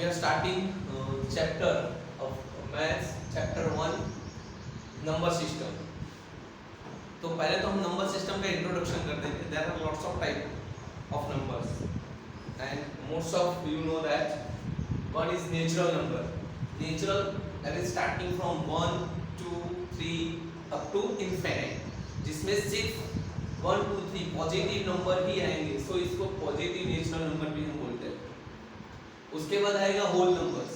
we are starting chapter of maths chapter 1 number system. तो पहले तो हम नंबर सिस्टम का इंट्रोडक्शन कर देंगे. There are lots of type of numbers and most of you know that one is natural number. Natural that is starting from 1 2 3 up to infinite, जिसमें सिर्फ 1 2 3 positive number ही आएंगे. सो इसको पॉजिटिव नेचुरल नंबर भी हम बोलते हैं. उसके बाद आएगा होल नंबर्स.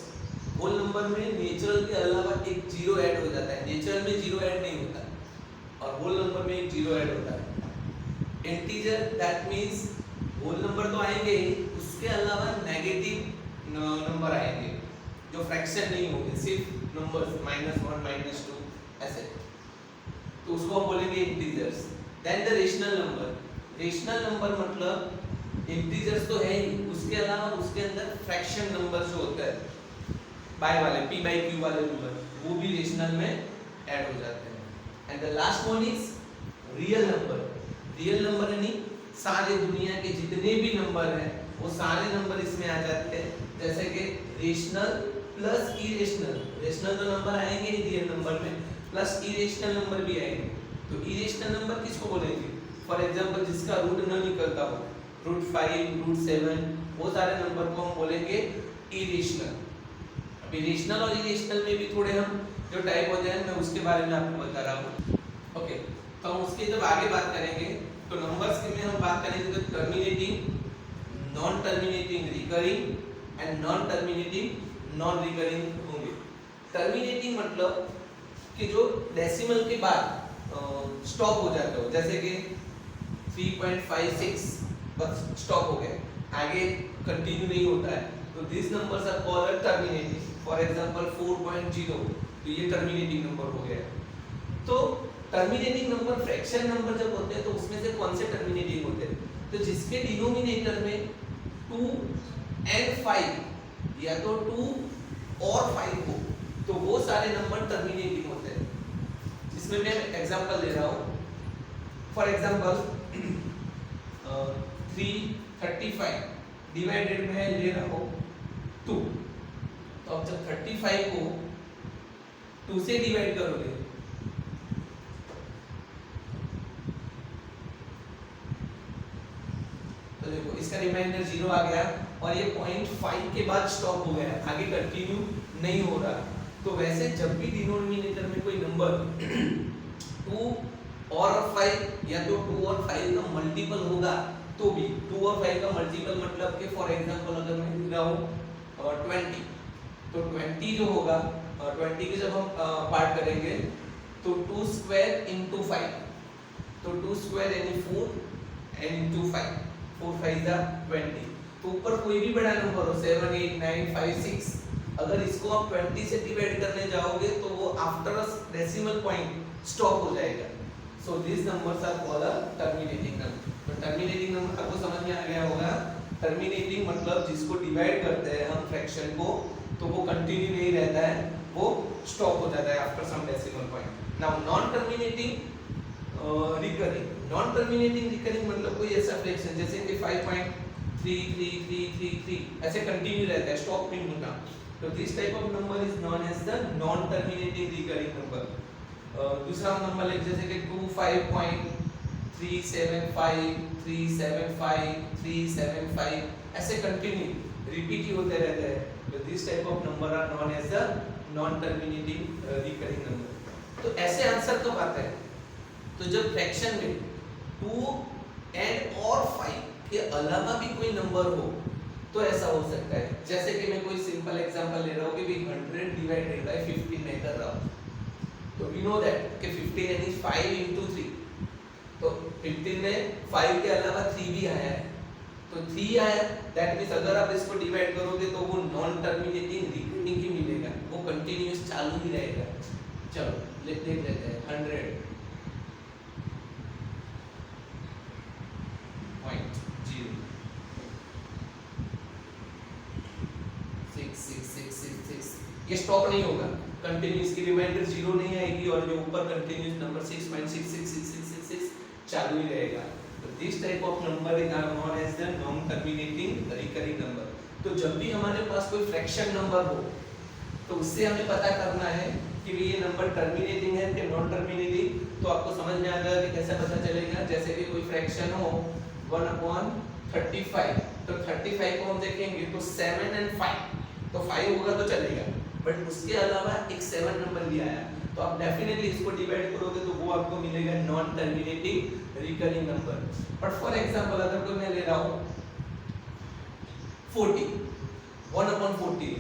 होल नंबर में नेचुरल के अलावा एक जीरो ऐड हो जाता है. नेचुरल में जीरो ऐड नहीं होता और होल नंबर में एक जीरो ऐड होता है. Integer that means whole number तो आएंगे ही, उसके अलावा नेगेटिव नंबर आएंगे जो फ्रैक्शन नहीं होंगे, सिर्फ नंबर्स -1 -2 ऐसे. तो उसको हम बोलेंगे integers. Then the rational number. Rational number मतलब इंटीजर्स तो है ही, उसके अलावा उसके अंदर फ्रैक्शन नंबर जो होता है बाय वाले p/q वाले नंबर, वो भी रेशनल में ऐड हो जाते हैं. And the last one is real number. Real number यानी सारे दुनिया के जितने भी नंबर हैं वो सारे नंबर इसमें आ जाते हैं. जैसे कि रेशनल प्लस इरेशनल. रेशनल तो नंबर आएंगे ही रियल नंबर में, प्लस इरेशनल नंबर भी आएंगे. तो इरेशनल नंबर किसको बोलेंगे? फॉर एग्जांपल जिसका रूट न निकलता हो, रूट 5 रूट 7, वो सारे नंबर को हम बोलेंगे इरेशनल. अब इरेशनल और इरेशनल में भी थोड़े हम जो टाइप होते हैं मैं उसके बारे में आपको बता रहा हूँ. ओके, तो हम उसके जब आगे बात करेंगे तो नंबर्स के में हम बात करेंगे तो terminating, non terminating, recurring and non terminating non recurring होंगे. टर्मिनेटिंग मतलब कि जो डेसिमल के बाद स्टॉप हो जाते हो, जैसे कि 3.56 बस स्टॉप हो गए, आगे कंटिन्यू नहीं होता है, तो this numbers are called terminating. For example 4.0, तो ये टर्मिनेटिंग नंबर हो गया. तो टर्मिनेटिंग नंबर फ्रैक्शन नंबर जब होते हैं तो उसमें से कौन से टर्मिनेटिंग होते हैं? तो जिसके डिनोमिनेटर में 2 and 5 या तो 2 और 5 हो तो वो सारे नंबर टर्मिनेटिंग होते हैं. जिसमें मैं एग्जांपल ले रहा हूँ. फॉर एग्जांपल 335 डिवाइडेड में ले रहा हूँ 2. तो अब जब 35 को 2 से डिवाइड करोगे तो देखो इसका रिमाइंडर 0 आ गया और ये 0.5 के बाद स्टॉप हो गया, आगे कंटिन्यू नहीं हो रहा. तो वैसे जब भी डिनोमिनेटर में कोई नंबर 2 और 5 या तो 2 और 5 का मल्टीपल होगा तो भी 2 और 5 का मल्टीपल मतलब कि फॉर एग्जांपल अगर मैं लिख रहा हूँ 20, तो 20 जो होगा 20 के जब हम पार्ट करेंगे तो 2 स्क्वायर इंटू 5, तो 2 स्क्वायर यानी 4 एंड इंटू 5, 4 5 जा 20. तो ऊपर कोई भी बड़ा नंबर हो 7 8 9 5 6, अगर इसको आप 20 से डिवाइड करने जाओगे तो वो after a decimal point stop हो जाएगा. So this numbers are called a terminating number. तो टर्मिनेटिंग नंबर आपको समझ में आ गया होगा. टर्मिनेटिंग मतलब जिसको डिवाइड करते हैं हम फ्रैक्शन को तो वो कंटिन्यू नहीं रहता है, वो स्टॉप हो जाता है after some decimal point. Now non terminating recurring. Non terminating recurring मतलब कोई ऐसा फ्रैक्शन जैसे कि 5.333333 ऐसे कंटिन्यू रहता है, स्टॉप नहीं होता. तो this type of number is known as the non terminating recurring number. दूसरा नंबर लाइक जैसे कि 25.375 ऐसे कंटिन्यू रिपीट ही होते रहते हैं. तो this type of number are known as the non terminating recurring number. तो ऐसे आंसर कब आता है? तो जब फ्रैक्शन में 2 and और 5 के अलावा भी कोई नंबर हो तो ऐसा हो सकता है. जैसे कि मैं कोई सिंपल एग्जांपल ले रहा हूँ कि भी 100 डिवाइडेड बाय 15 मैं कर रहा हूँ. तो वी नो दैट कि 15 यानी 5 into 3, तो 15 में 5 के अलावा 3 भी आया है, तो 3 आया, दैट मींस अगर आप इसको डिवाइड करोगे तो वो नॉन टर्मिनेटिंग रिकरिंग ही मिलेगा, वो कंटिन्यूअस चालू ही रहेगा. चलो देख लेते हैं 100 ये स्टॉप नहीं होगा, कंटिन्यूअस की रिमाइंडर 0 नहीं आएगी और जो ऊपर कंटिन्यूअस नंबर 6.666666 चालू ही रहेगा. तो this type of number is known as the non terminating recurring number. तो जब भी हमारे पास कोई फ्रैक्शन नंबर हो तो उससे हमें पता करना है कि ये नंबर टर्मिनेटिंग है कि नॉन टर्मिनेटिंग। तो आपको समझ में आ जाएगा कि कैसे पता चलेगा। जैसे कि कोई फ्रैक्शन हो 1/35, तो 35 को हम देखेंगे तो 7 और 5, तो 5 होगा तो चलेगा, बट उसके अलावा एक 7 नंबर भी आया तो आप डेफिनेटली इसको डिवाइड करोगे तो वो आपको मिलेगा non terminating recurring number. But for example अगर कोई मैं ले रहा हूँ 40, 1/40,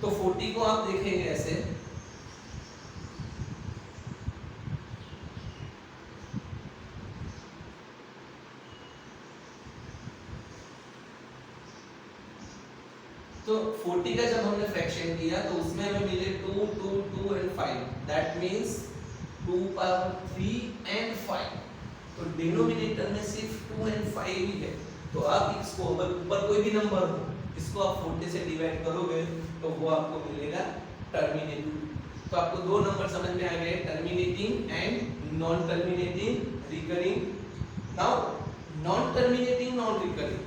तो 40 को आप देखेंगे ऐसे, तो 40 का जब हमने फ्रैक्शन किया तो उसमें हमें मिले 2, 2, 2 and 5, that means 2 power 3 and 5। तो डिनोमिनेटर में सिर्फ 2 and 5 ही है। तो आप इसको अगर ऊपर कोई भी नंबर हो इसको आप 40 से डिवाइड करोगे तो वो आपको मिलेगा टर्मिनेटिंग। तो आपको दो नंबर समझ में आ गए, terminating and non terminating recurring. Now non terminating non recurring,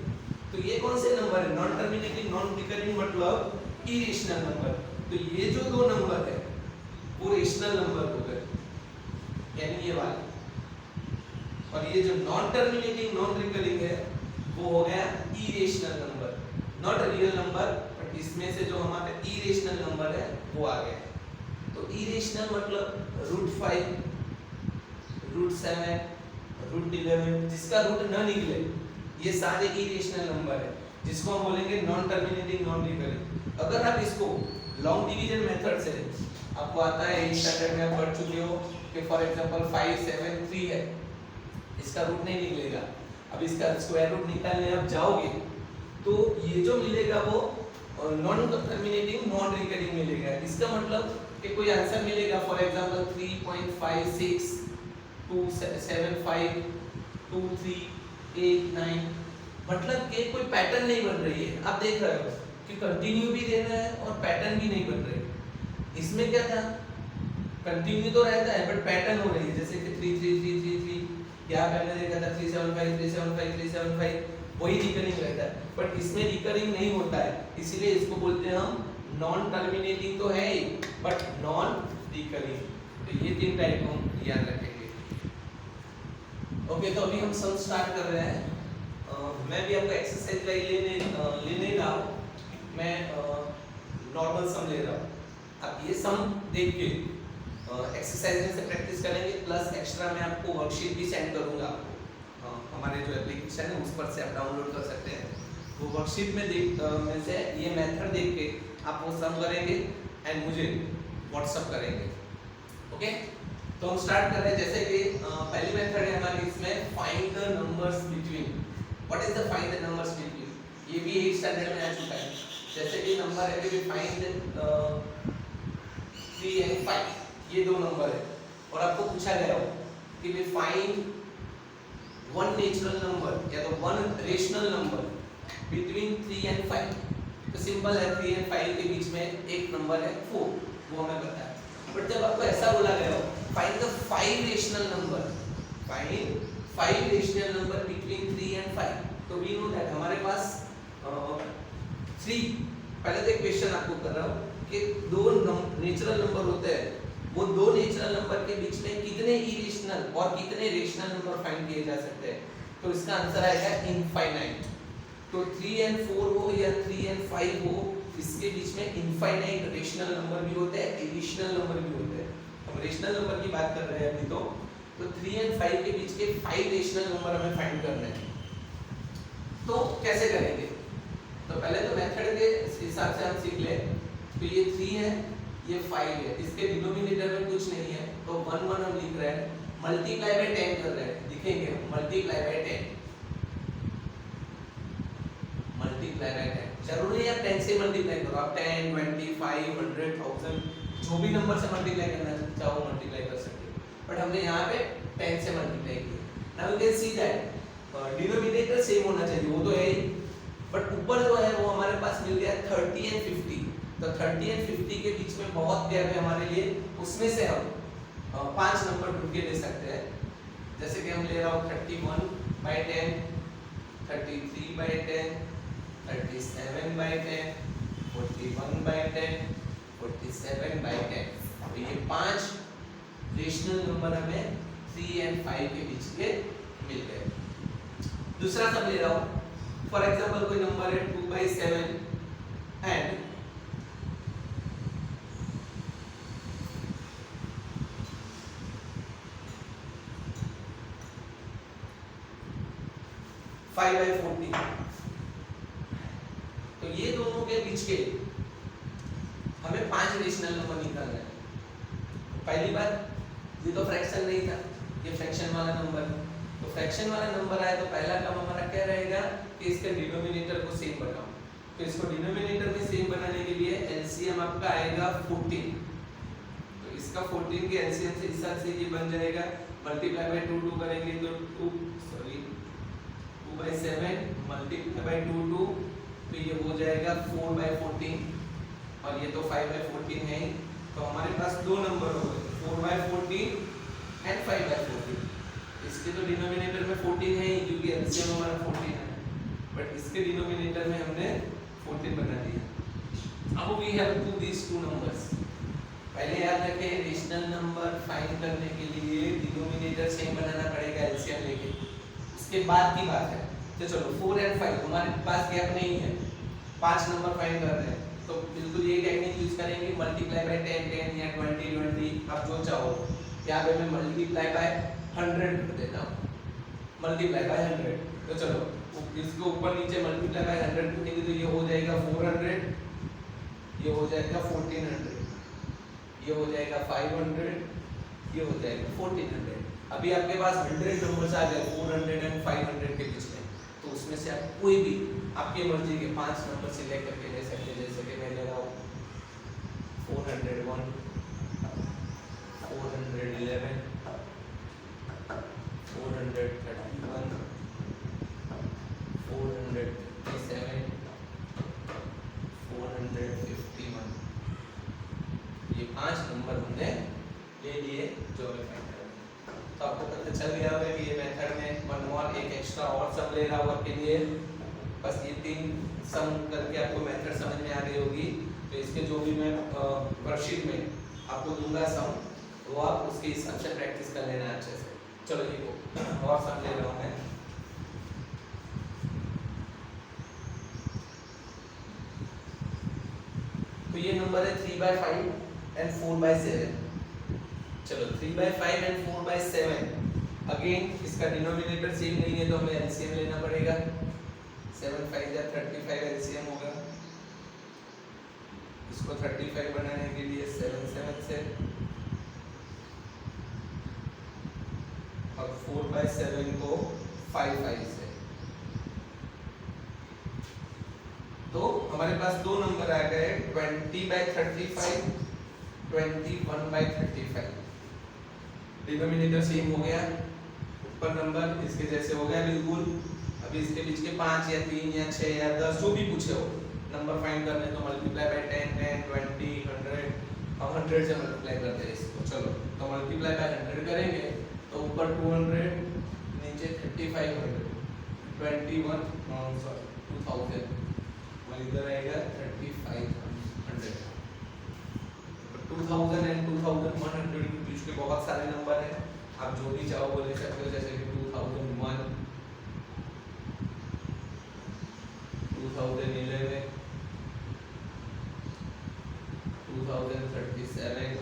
तो ये कौन से नंबर है? नॉन टर्मिनेटिंग नॉन रिकरिंग मतलब इरेशनल नंबर। तो ये जो दो नंबर है वो रेशनल नंबर हो गए, यानी ये वाला। और ये जो नॉन टर्मिनेटिंग नॉन रिकरिंग है वो हो गया irrational number, not real number, but इसमें से जो हमारा इरेशनल नंबर है वो आ गया। तो इरेशनल मतलब √5, √7, √11, जिसका रूट न निकले ये सारे इरेशनल नंबर है, जिसको हम बोलेंगे नॉन टर्मिनेटिंग नॉन रिकरिंग। अगर आप इसको लॉन्ग डिवीजन मेथड से, आपको आता है 8 स्टैंडर्ड में आप पढ़ चुके हो कि फॉर एग्जांपल 5, 7, 3 है, इसका रूट नहीं निकलेगा। अब इसका स्क्वायर रूट निकालने आप जाओगे तो ये जो मिलेगा वो नॉन टर्मिनेटिंग नॉन रिकरिंग मिलेगा। इसका मतलब कि कोई आंसर मिलेगा फॉर एग्जांपल 3.56, 2.75, 2.3, 8, 9, मतलब कि कोई पैटर्न नहीं बन रही है। आप देख रहे हो कि कंटिन्यू भी दे रहा है और पैटर्न भी नहीं बन रही। इसमें क्या था, कंटिन्यू तो रहता है बट पैटर्न हो रही है, जैसे कि 3, 3, 3, 3, 3, यहाँ पहले देखा था 375, 375, 375, वही रिकरिंग रहता है। बट इसमें रिकरिंग नहीं होता है, इसीलिए इसको बोलते हैं हम नॉन टर्मिनेटिंग तो है ही बट नॉन रिकरिंग। तो ये 3 टाइप को हम याद रखेंगे। ओके, तो अभी हम सम स्टार्ट कर रहे हैं। मैं भी आपको एक्सरसाइज ले नहीं रहा हूँ, मैं नॉर्मल सम ले रहा हूँ। आप ये सम देख के एक्सरसाइज में से प्रैक्टिस करेंगे, प्लस एक्स्ट्रा मैं आपको वर्कशीट भी सेंड करूँगा आपको। हमारे जो एप्लीकेशन है उस पर से आप डाउनलोड कर सकते हैं। वो वर्कशीट में से ये मेथड देख के आप वो सम करेंगे एंड मुझे व्हाट्सअप करेंगे। ओके, तो हम स्टार्ट कर रहे हैं। जैसे कि पहली मेथड है हमारी, इसमें find the numbers between. What is the find the numbers between? ये भी 8 स्टैंडर्ड में आ चुका है। जैसे कि नंबर है कि फाइंड 3 and 5, ये दो नंबर है और आपको पूछा गया हो कि we find one natural number या तो one rational number between 3 and 5। तो सिंपल है, 3 and 5 के बीच में एक नंबर है 4, वो हमें पता है। बट जब आपको ऐसा बोला गया हो find the 5 rational number, find 5 rational number between 3 and 5, तो वी नो दैट हमारे पास 3, पहले तो एक क्वेश्चन आपको कर रहा हूँ कि दो नेचुरल नंबर होते हैं, वो दो नेचुरल नंबर के बीच में कितने इरेशनल और कितने रेशनल नंबर फाइंड किए जा सकते हैं? तो इसका आंसर आएगा इनफाइनाइट। तो 3 and 4 हो या 3 and 5 हो, इसके बीच में इनफाइनाइट रेशनल नंबर भी होते हैं, इरेशनल नंबर भी होते हैं। हम रेशनल नंबर की बात कर रहे हैं अभी। तो 3 and 5 के बीच के 5 रेशनल नंबर हमें फाइंड करने हैं। तो कैसे करेंगे? तो पहले तो मेथड के हिसाब से हम सीख ले। तो ये 3 है, ये 5 है, इसके डिनोमिनेटर में कुछ नहीं है तो 1 1 हम लिख रहे हैं, मल्टीप्लाई बाय 10 कर रहे हैं। दिखेंगे मल्टीप्लाई बाय 10, मल्टीप्लाई बाय 10। जरूरी है आप 10 से मल्टीप्लाई करो, आप 10, 20, 5, 100, 1000 जो भी नंबर से मल्टीप्लाई करना चाहो मल्टीप्लाई कर सकते हो, बट हमने यहाँ पे 10 से मल्टीप्लाई किया। Now you can see that denominator same होना चाहिए, वो तो है ही, बट ऊपर जो है वो हमारे पास मिल गया 30 and 50। तो 30 and 50 के बीच में बहुत गैप है हमारे लिए, उसमें से हम 5 नंबर ढूंढ के ले सकते हैं। जैसे कि हम ले रहा हूँ 31/10, 33/10, 37/10, 41/10, 47/10। तो ये 5 रेशनल नंबर हमें 3 और 5 के बीच के मिल गए। दूसरा सम ले रहा हूं, फॉर एग्जांपल कोई नंबर है 2/7 एंड 5/14। तो ये दोनों के बीच के हमें 5 रेशनल नंबर निकालना है। पहली बात, ये तो फ्रैक्शन नहीं था, ये फ्रैक्शन वाला नंबर है। तो फ्रैक्शन वाला नंबर आया तो पहला काम हमारा क्या रहेगा कि इसके डिनोमिनेटर को सेम बनाओ। तो इसको डिनोमिनेटर में सेम बनाने के लिए एलसीएम आपका आएगा 14। तो इसका 14 के एलसीएम से इस हिसाब से ये बन जाएगा, मल्टीप्लाई बाय 2 करेंगे तो 2/7 मल्टीप्लाई बाय 2 तो ये हो जाएगा 4/14 और ये तो 5/14 है। तो हमारे पास दो नंबर हो गए, 4/14 एंड 5/14। इसके तो डिनोमिनेटर में 14 है क्योंकि एलसीएम हमारा 14 है, बट इसके डिनोमिनेटर में हमने 14 बना दिया। अब we have to these two numbers. पहले याद रखें, रेशनल नंबर फाइंड करने के लिए डिनोमिनेटर सेम बनाना पड़ेगा एलसीएम लेके। उसके बाद की बात है, तो चलो 4 और 5 हमारे पास गैप नहीं है, 5 नंबर फाइंड कर रहे हैं तो बिल्कुल ये टेक्निक यूज करेंगे, मल्टीप्लाई बाय 10 10 या 20 20, आप जो चाहो। यहाँ पे मैं मल्टीप्लाई बाय 100 कर देता हूँ, मल्टीप्लाई बाय 100। तो चलो इसको ऊपर नीचे मल्टीप्लाई बाय 100 करेंगे तो ये हो जाएगा 400, ये हो जाएगा 1400, ये हो जाएगा 500, ये हो जाएगा 1400। अभी आपके पास 100 नंबर्स आ गए 400 एंड 500 के बीच में। तो उसमें से आप कोई भी आपकी मर्जी के 5 नंबर सिलेक्ट करके ले सकते हैं। जैसे कि मैं ले रहा हूँ 401, 411, 431, 437, 451। ये 5 नंबर हमने ले लिए जो हमें फाइंड करना है। तो आपको पता चल गया होगा कि ये मेथड में वन और एक एक्स्ट्रा और सम ले रहा हुआ के लिए बस ये 3 सम करके आपको मेथड समझ में आ गई होगी। तो इसके जो भी मैं वर्कशीट में आपको दूंगा सम, वो आप उसके हिसाब से प्रैक्टिस कर लेना अच्छे से। चलो ये और सम ले रहा हूँ मैं। तो ये नंबर है 3/5 एंड 4/7। चलो 3/5 एंड 4/7, अगेन इसका डिनोमिनेटर सेम नहीं है तो हमें एलसीएम लेना पड़ेगा। 7 5 या 35 एलसीएम होगा। इसको 35 बनाने के लिए 7 7 से और 4/7 को 5 5 से। तो हमारे पास दो नंबर आ गए 20/35, 21/35। डिनोमिनेटर सेम हो गया, ऊपर नंबर इसके जैसे हो गया बिल्कुल। अभी इसके बीच के 5 या 3 या 6 या 10 जो भी पूछे हो नंबर फाइंड करने, तो मल्टीप्लाई बाय 10 10 20 100, हम 100 से मल्टीप्लाई करते हैं इसको। चलो तो मल्टीप्लाई बाय 100 करेंगे तो ऊपर 200, नीचे 3500, 21 सॉरी 2000 और इधर आएगा 3500। 2000 एंड 2100 के बीच के बहुत सारे नंबर हैं, आप जो भी चाहो वो ले सकते हो। जैसे कि 2001, 2011, 2037,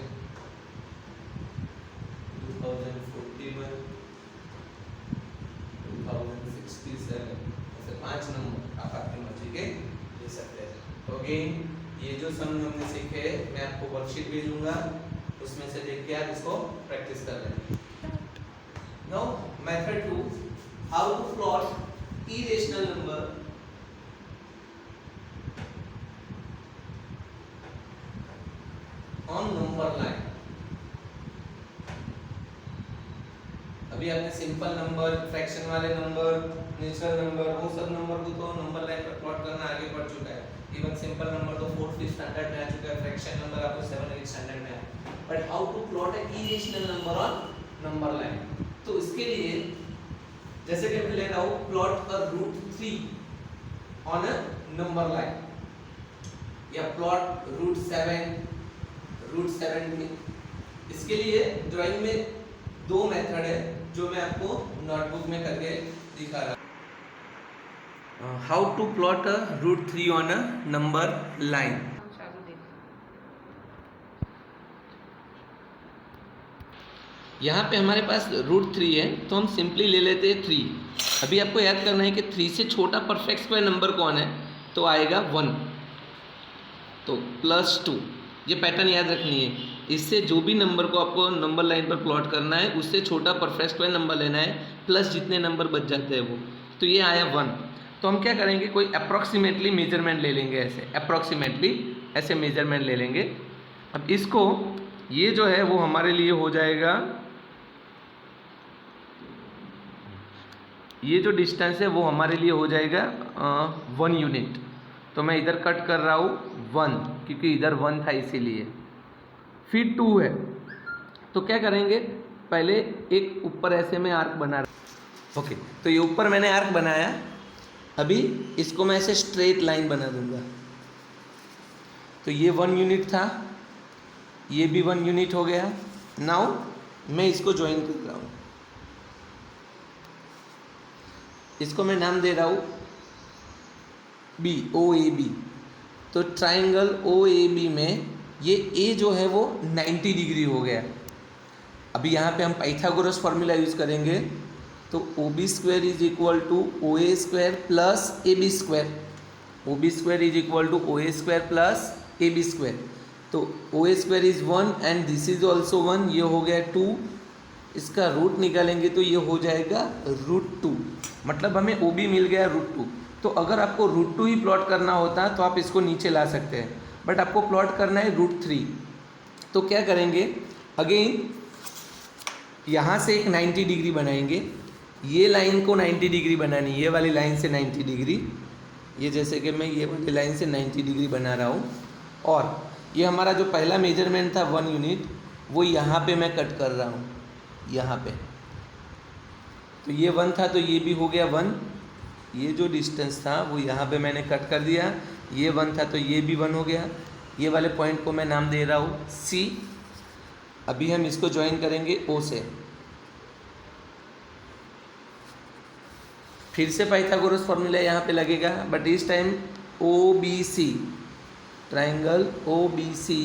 2041, 2067, ऐसे 5 नंबर आप अपनी मर्जी के ले सकते हैं। तो अगेन ये जो सम हमने सीखे मैं आपको वर्कशीट भेजूंगा, उसमें से देख के आप इसको प्रैक्टिस कर लें। Now method 2, how to plot irrational number on number line. अभी आपने सिंपल नंबर, फ्रैक्शन वाले नंबर, नेचुरल नंबर, वो सब नंबर को तो नंबर लाइन पर प्लॉट करना आगे बढ़ चुका है। इवन सिंपल नंबर तो 4th 5th स्टैंडर्ड में आ चुका है, फ्रैक्शन नंबर आपको 7th 8th स्टैंडर्ड में है। But how to plot a irrational number on number line. तो इसके लिए जैसे कि मैं ले रहा हूं plot a root 3 on a number line या प्लॉट रूट 7 में। इसके लिए ड्राइंग में दो मेथड है जो मैं आपको नोटबुक में करके दिखा रहा हूँ। How to plot a root 3 on a number line. यहाँ पे हमारे पास रूट 3 है तो हम सिंपली ले लेते हैं 3। अभी आपको याद करना है कि 3 से छोटा परफेक्ट स्क्वायर नंबर कौन है, तो आएगा 1, तो +2। ये पैटर्न याद रखनी है। इससे जो भी नंबर को आपको नंबर लाइन पर प्लॉट करना है उससे छोटा परफेक्ट स्क्वायर नंबर लेना है, प्लस जितने नंबर बच जाते हैं वो। तो ये आया 1, तो हम क्या करेंगे, कोई अप्रॉक्सीमेटली मेजरमेंट ले लेंगे, ऐसे अप्रॉक्सीमेटली ऐसे मेजरमेंट ले लेंगे। अब इसको ये जो है वो हमारे लिए हो जाएगा, ये जो डिस्टेंस है वो हमारे लिए हो जाएगा 1 यूनिट। तो मैं इधर कट कर रहा हूँ 1 क्योंकि इधर 1 था इसीलिए। फिर 2 है तो क्या करेंगे, पहले एक ऊपर ऐसे में आर्क बना रहा। ओके, तो ये ऊपर मैंने आर्क बनाया, अभी इसको मैं ऐसे स्ट्रेट लाइन बना दूंगा। तो ये 1 यूनिट था, ये भी 1 यूनिट हो गया। नाउ मैं इसको ज्वाइन कर रहा हूँ, इसको मैं नाम दे रहा हूँ बी, OAB। तो ट्राइंगल OAB में ये A जो है वो 90 डिग्री हो गया। अभी यहाँ पे हम पाइथागोरस फॉर्मूला यूज़ करेंगे, तो OB square is equal to OA square plus AB square. OB square is equal to OA square plus AB square. तो OA square is 1 and this is also 1, ये हो गया 2। इसका रूट निकालेंगे तो ये हो जाएगा √2, मतलब हमें OB मिल गया √2। तो अगर आपको √2 ही प्लॉट करना होता तो आप इसको नीचे ला सकते हैं, बट आपको प्लॉट करना है √3। तो क्या करेंगे, अगेन यहाँ से एक 90 डिग्री बनाएंगे, ये लाइन को 90 डिग्री बनानी, ये वाली लाइन से 90 डिग्री, ये जैसे कि मैं ये वाली लाइन से 90 डिग्री बना रहा हूँ। और ये हमारा जो पहला मेजरमेंट था 1 यूनिट, वो यहाँ पे मैं कट कर रहा हूँ, यहाँ पे। तो ये 1 था तो ये भी हो गया 1, ये जो डिस्टेंस था वो यहाँ पे मैंने कट कर दिया। ये 1 था तो ये भी 1 हो गया। ये वाले पॉइंट को मैं नाम दे रहा हूँ C। अभी हम इसको ज्वाइन करेंगे O से। फिर से पाइथागोरस फॉर्मूला यहाँ पे लगेगा, but this time OBC, triangle OBC,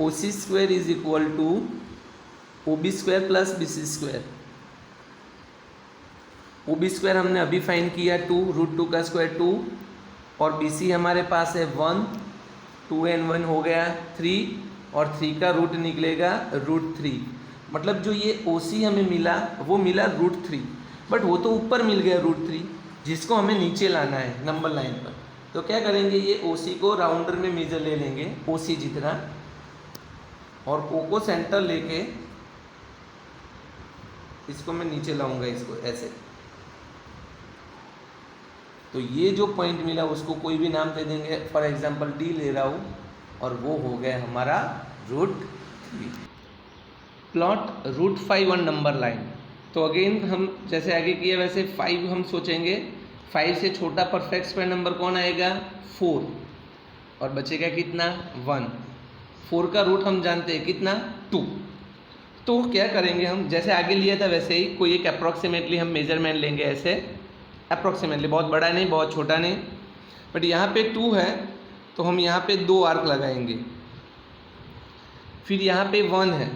OC square is equal to OB square plus BC square. OB square हमने अभी फाइंड किया 2, √2 का स्क्वायर 2, और BC हमारे पास है 1, 2 and 1 हो गया 3, और 3 का रूट निकलेगा √3। मतलब जो ये OC हमें मिला वो मिला √3, बट वो तो ऊपर मिल गया √3, जिसको हमें नीचे लाना है नंबर लाइन पर। तो क्या करेंगे, ये OC को राउंडर में मेजर ले लेंगे OC जितना, और O को सेंटर लेके इसको मैं नीचे लाऊंगा, इसको ऐसे। तो ये जो पॉइंट मिला उसको कोई भी नाम दे देंगे, फॉर एग्जांपल D ले रहा हूँ, और वो हो गया हमारा √3। Plot √5 on number line. तो अगेन हम जैसे आगे किए वैसे 5 हम सोचेंगे, 5 से छोटा परफेक्ट स्क्वायर नंबर कौन आएगा, 4, और बचेगा कितना 1। 4 का रूट हम जानते हैं कितना 2। तो क्या करेंगे हम, जैसे आगे लिया था वैसे ही कोई एक अप्रॉक्सीमेटली हम मेजरमेंट लेंगे, ऐसे अप्रॉक्सीमेटली, बहुत बड़ा नहीं बहुत छोटा नहीं, बट यहाँ पे 2 है तो हम यहाँ पे 2 आर्क लगाएंगे। फिर यहाँ पे 1 है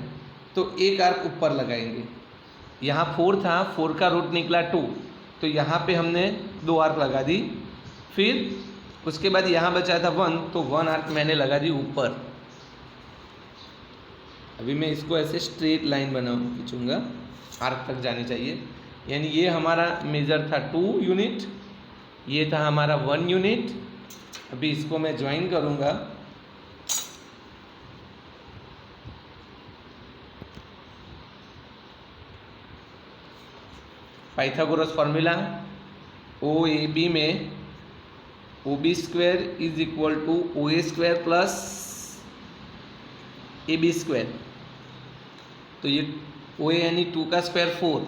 तो एक आर्क ऊपर लगाएंगे। यहाँ 4 था, 4 का रूट निकला 2, तो यहाँ पे हमने 2 आर्क लगा दी। फिर उसके बाद यहाँ बचा था 1, तो 1 आर्क मैंने लगा दी ऊपर। अभी मैं इसको ऐसे स्ट्रेट लाइन खींचूंगा, आर्क तक जानी चाहिए। यानी ये हमारा मेजर था 2 यूनिट, ये था हमारा 1 यूनिट। अभी इसको मैं ज्वाइन करूँगा, पाइथागोरस फॉर्मूला OAB में OB square is equal to OA square plus AB square. तो ये OA यानी 2 का स्क्वायर 4,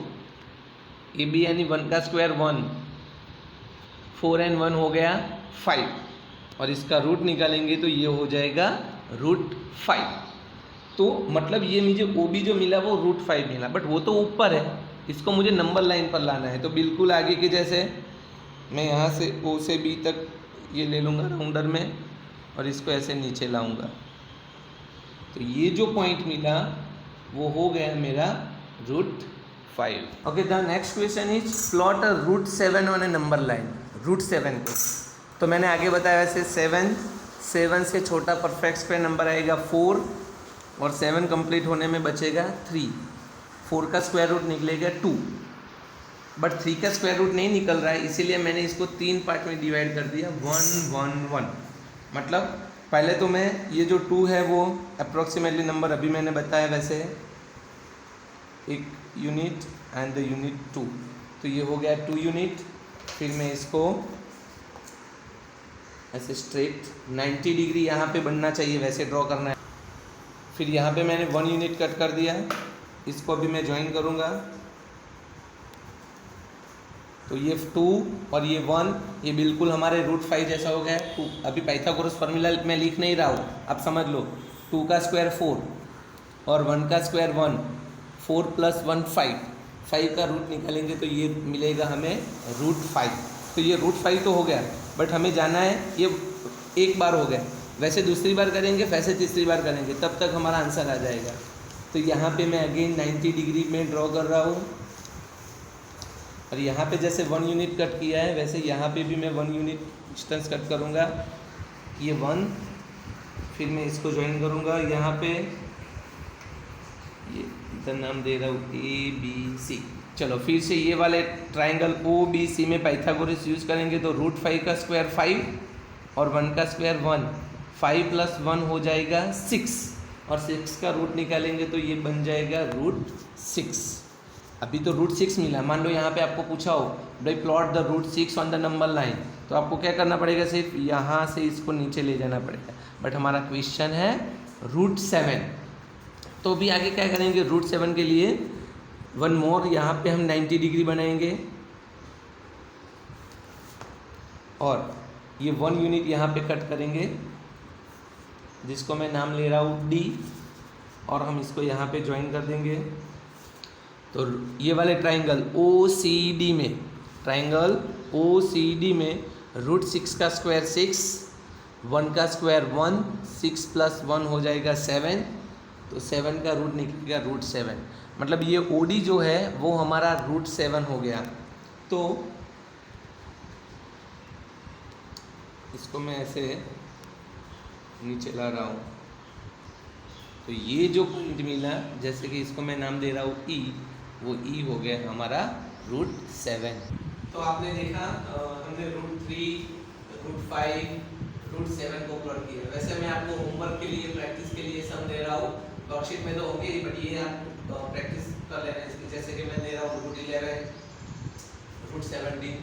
AB यानी 1 का स्क्वायर 1, 4 and 1 हो गया 5। और इसका रूट निकालेंगे तो ये हो जाएगा √5। तो मतलब ये मुझे OB जो मिला वो √5 मिला, बट वो तो ऊपर है, इसको मुझे नंबर लाइन पर लाना है। तो बिल्कुल आगे के जैसे मैं यहाँ से O से B तक ये ले लूँगा राउंडर में और इसको ऐसे नीचे लाऊंगा। तो ये जो पॉइंट मिला वो हो गया मेरा √5। Okay, the next question is plot a √7 on A number line. √7 पे तो मैंने आगे बताया वैसे 7 से छोटा परफेक्ट स्क्वायर नंबर आएगा 4 और 7 कंप्लीट होने में बचेगा 3। 4 का स्क्वायर रूट निकलेगा 2, बट 3 का स्क्वायर रूट नहीं निकल रहा है, इसीलिए मैंने इसको 3 पार्ट में डिवाइड कर दिया 1 1 1। मतलब पहले तो मैं ये जो 2 है वो अप्रॉक्सीमेटली नंबर अभी मैंने बताया वैसे एक यूनिट एंड द यूनिट 2, तो ये हो गया 2 यूनिट। फिर मैं इसको ऐसे स्ट्रेट 90 डिग्री यहाँ पे बनना चाहिए वैसे ड्रॉ करना है। फिर यहाँ पे मैंने 1 यूनिट कट कर दिया, इसको अभी मैं ज्वाइन करूँगा। तो ये 2 और ये 1 ये बिल्कुल हमारे √5 जैसा हो गया। 2 अभी पाइथागोरस फार्मूला मैं लिख नहीं रहा हूँ, आप समझ लो। 2 का स्क्वायर 4 और 1 का स्क्वायर 1, 4 + 1 5, 5 का रूट निकालेंगे तो ये मिलेगा हमें √5। तो ये √5 तो हो गया, बट हमें जाना है, ये एक बार हो गया, वैसे दूसरी बार करेंगे, वैसे तीसरी बार करेंगे, तब तक हमारा आंसर आ जाएगा। तो यहाँ पे मैं अगेन 90 डिग्री में ड्रॉ कर रहा हूँ और यहाँ पे जैसे 1 यूनिट कट किया है वैसे यहाँ पे भी मैं 1 यूनिट डिस्टेंस कट करूँगा। ये 1, फिर मैं इसको ज्वाइन करूँगा यहाँ पे, ये इधर नाम दे रहा हूँ ABC। चलो फिर से ये वाले ट्राइंगल OBC में पाइथागोरस यूज़ करेंगे तो √5 का स्क्वायर 5 और 1 का स्क्वायर 1, 5 + 1 हो जाएगा 6 और 6 का रूट निकालेंगे तो ये बन जाएगा √6। अभी तो √6 मिला। मान लो यहाँ पे आपको पूछा हो भाई plot the √6 on the number line, तो आपको क्या करना पड़ेगा, सिर्फ यहाँ से इसको नीचे ले जाना पड़ेगा। बट हमारा क्वेश्चन है √7, तो भी आगे क्या करेंगे, √7 के लिए 1 मोर यहाँ पे हम 90 डिग्री बनाएंगे और ये 1 यूनिट यहाँ पे कट करेंगे जिसको मैं नाम ले रहा हूँ D, और हम इसको यहाँ पे ज्वाइन कर देंगे। तो ये वाले ट्राइंगल OCD में, ट्राइंगल OCD में √6 का स्क्वायर 6, 1 का स्क्वायर 1, 6 + 1 हो जाएगा 7, तो 7 का रूट निकलेगा √7। मतलब ये OD जो है वो हमारा √7 हो गया। तो इसको मैं ऐसे नीचे ला रहा हूँ, तो ये जो पॉइंट मिला, जैसे कि इसको मैं नाम दे रहा हूँ E, वो E हो गया हमारा √7। तो आपने देखा हमने √3, √5, √7 को प्लॉट किया। वैसे मैं आपको होमवर्क के लिए, प्रैक्टिस के लिए सम दे रहा हूँ, वर्कशीट में तो होंगे ही, बट ये आप प्रैक्टिस कर लेना इसकी। जैसे कि मैं दे रहा हूँ √11, √17,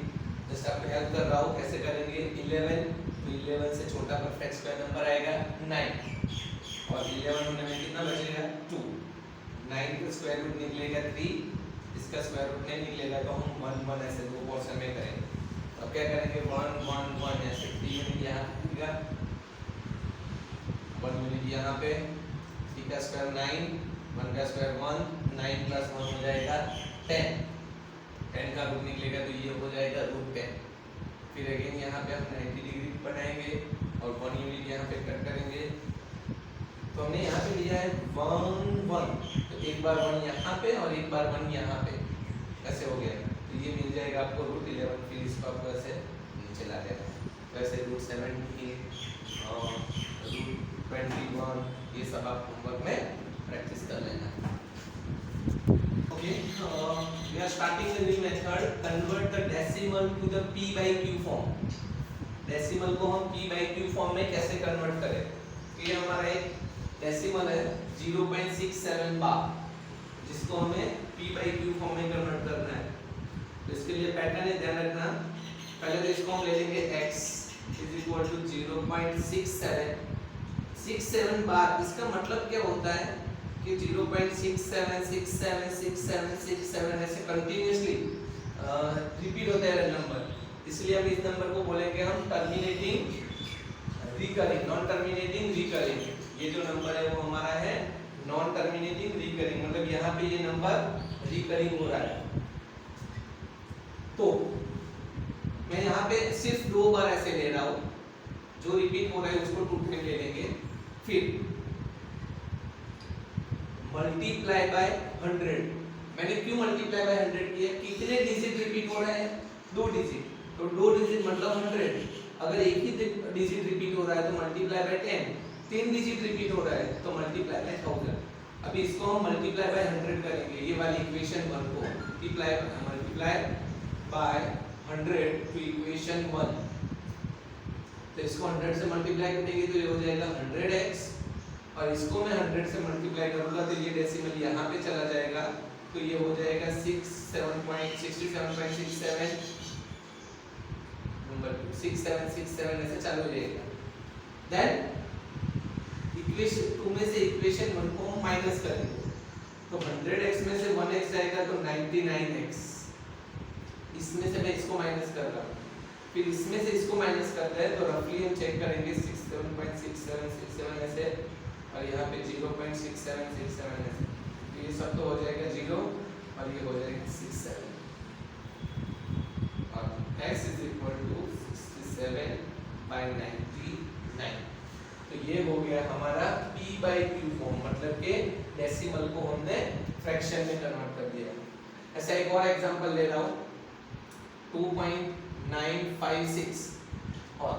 जैसे आपको हेल्प कर रहा हूँ कैसे करेंगे। 11, तो 11 से छोटा परफेक्ट स्क्वायर नंबर आएगा 9 और 11 होने में कितना बचेगा 2। 9 का स्क्वायर रूट निकलेगा 3, इसका स्क्वायर रूट नहीं निकलेगा तो हम 1 1 ऐसे 2 पोर्शन में करेंगे। तो क्या करेंगे 1 1 1 ऐसे 3 यूनिट यहाँ आएगा, 1 यूनिट यहाँ पे, 3 का स्क्वायर 9, 1 का स्क्वायर 1, 9 + 1 हो जाएगा 10, 10 का रूट निकलेगा तो ये हो जाएगा √10। फिर अगेन यहाँ पे हम 90 डिग्री बनाएंगे और 1 यूनिट यहाँ पे कट करेंगे। तो हमने यहाँ पे लिया है 1 1, तो एक बार 1 यहाँ पे और एक बार 1 यहाँ पे, ऐसे हो गया। तो ये मिल जाएगा आपको √11। फिर इसको आपको ऐसे नीचे ला देना, वैसे √17, √21, ये सब आप होमवर्क में प्रैक्टिस कर लेना। Okay, we are starting the new method. Convert the decimal to the p/q form. Decimal को हम p/q फॉर्म में कैसे कन्वर्ट करें? ये हमारा एक डेसिमल है 0.67 बार, जिसको हमें p/q फॉर्म में कन्वर्ट करना है। तो इसके लिए पैटर्न है, ध्यान रखना। पहले तो इसको हम ले लेंगे x = 0.67 बार। इसका मतलब क्या होता है कि 0.67676767 ऐसे कंटिन्यूअसली रिपीट होता है नंबर, इसलिए हम इस नंबर को बोलेंगे हम terminating recurring, non terminating recurring. ये जो नंबर है वो हमारा है नॉन टर्मिनेटिंग रिकरिंग, मतलब यहाँ पे ये नंबर रिकरिंग हो रहा है। तो मैं यहाँ पे सिर्फ 2 बार ऐसे ले रहा हूँ, जो रिपीट हो रहा है उसको 2 टाइम ले लेंगे। फिर मल्टीप्लाई बाय 100। मैंने क्यों मल्टीप्लाई बाय 100 किया? कितने डिजिट रिपीट हो रहे हैं? 2 डिजिट। तो 2 डिजिट मतलब 100। अगर एक ही डिजिट रिपीट हो रहा है तो मल्टीप्लाई बाय 10। 3 डिजिट रिपीट हो रहा है तो मल्टीप्लाई बाय 1000। अभी इसको हम मल्टीप्लाई बाय 100 करेंगे, ये वाली इक्वेशन 1 को मल्टीप्लाई बाय 100 टू इक्वेशन 1। तो इसको 100 से मल्टीप्लाई करेंगे तो ये हो जाएगा 100x, और इसको मैं 100 से मल्टीप्लाई करूंगा तो ये डेसिमल यहाँ पे चला जाएगा, तो ये हो जाएगा 67.67 नंबर 6767 ऐसे चालू हो जाएगा। देन इक्वेशन 2 में से इक्वेशन 1 को हम माइनस करेंगे, तो 100x में से 1x जाएगा तो 99x। इसमें से मैं इसको माइनस कर रहा हूँ, फिर इसमें से इसको माइनस करते हैं तो रफली हम चेक करेंगे 67.6767 ऐसे, और यहाँ पे 0.6767 ऐसे, तो ये सब तो हो जाएगा 0 और ये हो जाएगा 67, और x इज इक्वल टू 67/99। तो ये हो गया हमारा p/q फॉर्म, मतलब के डेसिमल को हमने फ्रैक्शन में कन्वर्ट कर दिया। ऐसा एक और एग्जांपल ले रहा हूँ, 2.956 और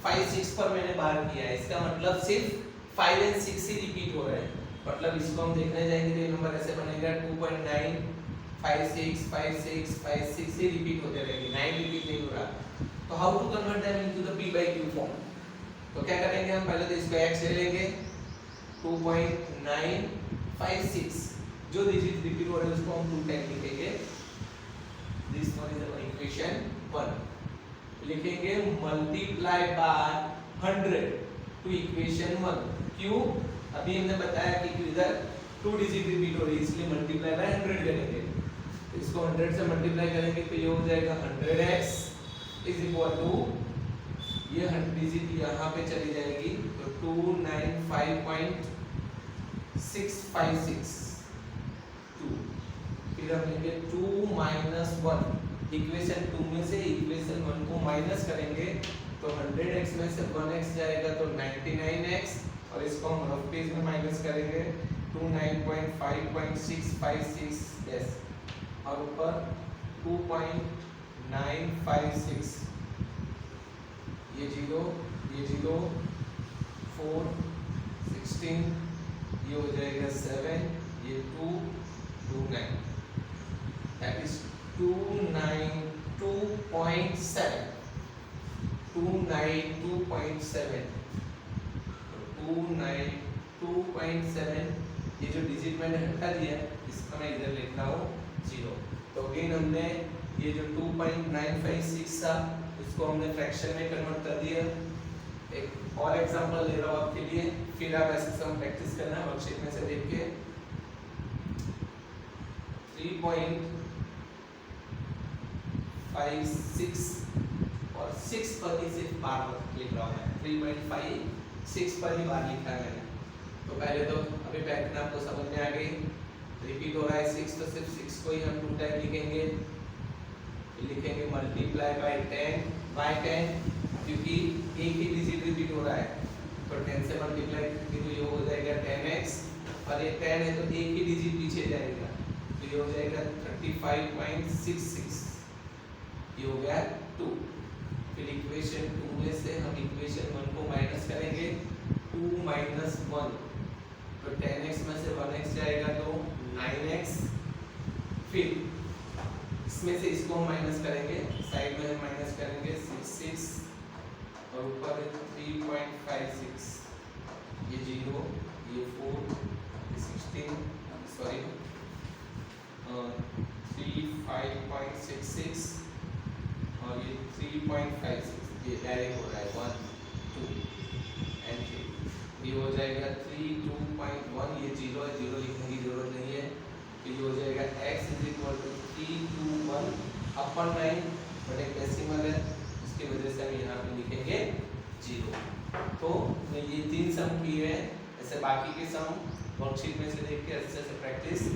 5-6 पर मैंने बाहर किया है, इसका मतलब सिर्फ 5 और 6 ही रिपीट हो रहे हैं, मतलब इसको हम देखने जाएंगे तो ये नंबर ऐसे बनेगा 2.9565656 ही रिपीट होते रहेंगे, 9 रिपीट नहीं हो रहा। तो how to convert them into the p/q form? तो क्या करेंगे हम, पहले तो इसको x ले लेंगे, 2.956 जो डिजिट रिपीट हो रहे हैं उसको हम 2 टाइम लिखेंगे। This one is our equation 1। लिखेंगे मल्टीप्लाई बाय 100 टू इक्वेशन 1। क्यों? अभी हमने बताया कि इधर 2 डिजिट रिपीट हो रही है, इसलिए मल्टीप्लाई बाय 100 करेंगे। तो इसको 100 से मल्टीप्लाई करेंगे तो ये हो जाएगा 100x इज इक्वल टू, ये 100 डिजिट यहाँ पे चली जाएगी तो 295.656 फिर हम लेंगे 2 - 1, इक्वेशन 2 में से इक्वेशन 1 को माइनस करेंगे तो 100x में से 1x जाएगा तो 99x, और इसको हम रफ पेज में माइनस करेंगे 29.5.656 यस, और ऊपर 2.956, ये 0 4 16, ये हो जाएगा 7, ये 2 9, that is 292.7 292.7 ये जो डिजिट मैंने हटा दिया इसका मैं इधर लिख रहा हूँ 0। तो अगेन हमने ये जो 2.956 था इसको हमने फ्रैक्शन में कन्वर्ट कर दिया। एक और एग्जांपल ले रहा हूँ आपके लिए, फिर आप ऐसे सम प्रैक्टिस करना है वर्कशीट में से देख के। 3.56 और 6 पर ही सिर्फ बार लिख रहा हूँ मैं, 3.56 पर ही बार लिखा है मैंने। तो पहले तो अभी पैटर्न आपको समझ में आ गई, रिपीट हो रहा है 6 तो सिर्फ 6 को ही हम 2 टाइम लिखेंगे। लिखेंगे मल्टीप्लाई बाय 10 क्योंकि एक ही डिजिट रिपीट हो रहा है तो 10 से मल्टीप्लाई करेंगे तो ये हो जाएगा 10x, और ये 10 है तो एक ही डिजिट पीछे जाएगा तो ये हो जाएगा 35.66, ये हो गया 2। फिर इक्वेशन 2 में से हम इक्वेशन 1 को माइनस करेंगे, 2 - 1 तो 10x में से 1x जाएगा तो 9x, फिर इसमें से इसको हम माइनस करेंगे, साइड में हम माइनस करेंगे 6 और ऊपर 3.56, ये 0 ये 4 ये 16 सॉरी 35.66 और ये 3.56, ये डायरेक्ट हो रहा है 1 2 एंड 3, ये हो जाएगा 32.1, ये 0 है 0 लिखने की जरूरत नहीं है, तो ये हो जाएगा x is equal to 321/9, but एक डेसिमल है इसकी वजह से हम यहाँ पे लिखेंगे 0। तो ये 3 सम की है, ऐसे बाकी के सम वर्कशीट में से देख के अच्छे से प्रैक्टिस